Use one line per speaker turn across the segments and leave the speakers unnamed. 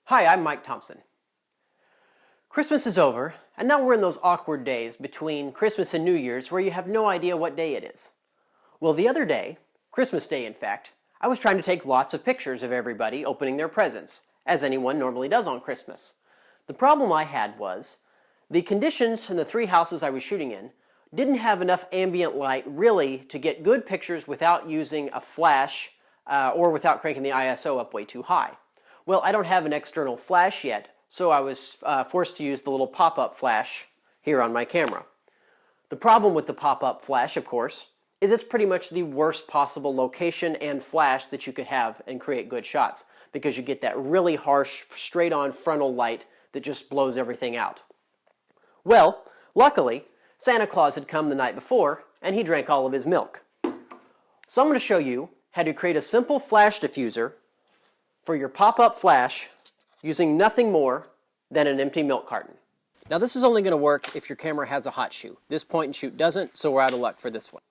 Hi, I'm Mike Thompson. Christmas is over, and now we're in those awkward days between Christmas and New Year's where you have no idea what day it is. Well, the other day, Christmas Day in fact, I was trying to take lots of pictures of everybody opening their presents, as anyone normally does on Christmas. The problem I had was, the conditions in the three houses I was shooting in didn't have enough ambient light really to get good pictures without using a flash or without cranking the ISO up way too high. Well, I don't have an external flash yet, so I was forced to use the little pop-up flash here on my camera. The problem with the pop-up flash, of course, is it's pretty much the worst possible location and flash that you could have and create good shots, because you get that really harsh, straight-on frontal light that just blows everything out. Well, luckily, Santa Claus had come the night before, and he drank all of his milk. So I'm going to show you how to create a simple flash diffuser for your pop-up flash using nothing more than an empty milk carton. Now this is only going to work if your camera has a hot shoe. This point and shoot doesn't, so we're out of luck for this one.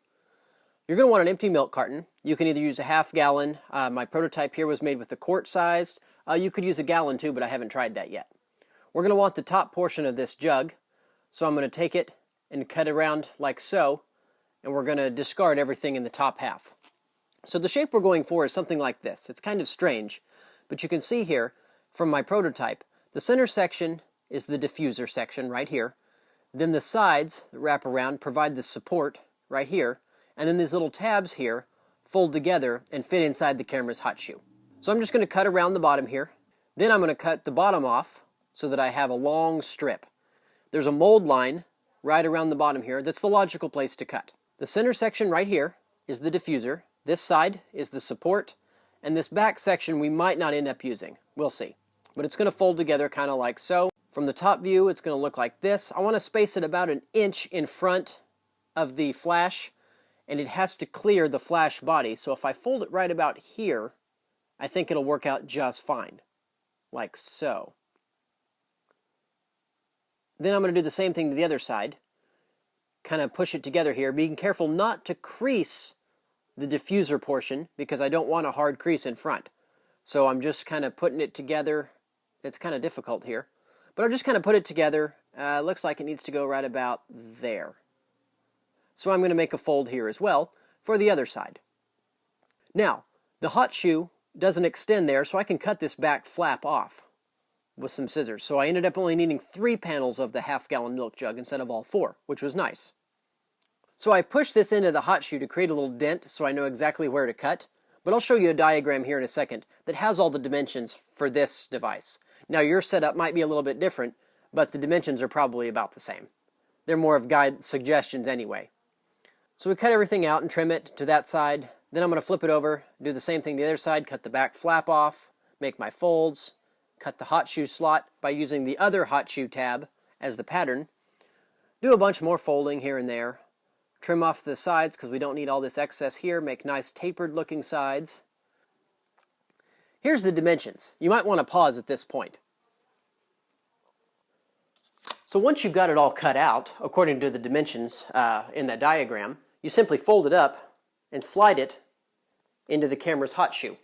You're going to want an empty milk carton. You can either use a half gallon. My prototype here was made with the quart size. You could use a gallon too, but I haven't tried that yet. We're going to want the top portion of this jug, so I'm going to take it and cut around like so, and we're going to discard everything in the top half. So the shape we're going for is something like this. It's kind of strange, but you can see here from my prototype, the center section is the diffuser section right here. Then the sides that wrap around provide the support right here. And then these little tabs here fold together and fit inside the camera's hot shoe. So I'm just going to cut around the bottom here. Then I'm going to cut the bottom off so that I have a long strip. There's a mold line right around the bottom here. That's the logical place to cut. The center section right here is the diffuser. This side is the support. And this back section we might not end up using. We'll see. But it's going to fold together kind of like so. From the top view, it's going to look like this. I want to space it about an inch in front of the flash, and it has to clear the flash body. So if I fold it right about here, I think it'll work out just fine, like so. Then I'm going to do the same thing to the other side. Kind of push it together here, being careful not to crease the diffuser portion because I don't want a hard crease in front. So I'm just kind of putting it together. It's kind of difficult here, but I'll just kind of put it together. Looks like it needs to go right about there. So I'm going to make a fold here as well for the other side. Now, the hot shoe doesn't extend there, so I can cut this back flap off with some scissors. So I ended up only needing 3 panels of the half-gallon milk jug instead of all 4, which was nice. So I pushed this into the hot shoe to create a little dent so I know exactly where to cut, but I'll show you a diagram here in a second that has all the dimensions for this device. Now your setup might be a little bit different, but the dimensions are probably about the same. They're more of guide suggestions anyway. So we cut everything out and trim it to that side. Then I'm going to flip it over, do the same thing to the other side, cut the back flap off, make my folds, cut the hot shoe slot by using the other hot shoe tab as the pattern, do a bunch more folding here and there, trim off the sides because we don't need all this excess here, make nice tapered looking sides. Here's the dimensions. You might want to pause at this point. So once you've got it all cut out, according to the dimensions in that diagram, you simply fold it up and slide it into the camera's hot shoe.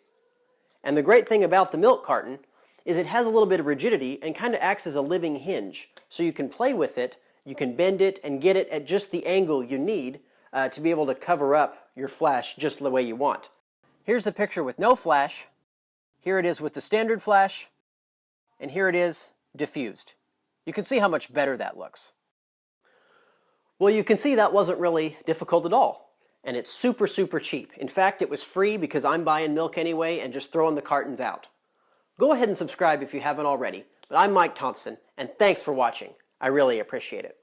And the great thing about the milk carton is it has a little bit of rigidity and kind of acts as a living hinge. So you can play with it, you can bend it and get it at just the angle you need to be able to cover up your flash just the way you want. Here's the picture with no flash. Here it is with the standard flash. And here it is diffused. You can see how much better that looks. Well, you can see that wasn't really difficult at all. And it's super, super cheap. In fact, it was free because I'm buying milk anyway and just throwing the cartons out. Go ahead and subscribe if you haven't already. But I'm Mike Thompson, and thanks for watching. I really appreciate it.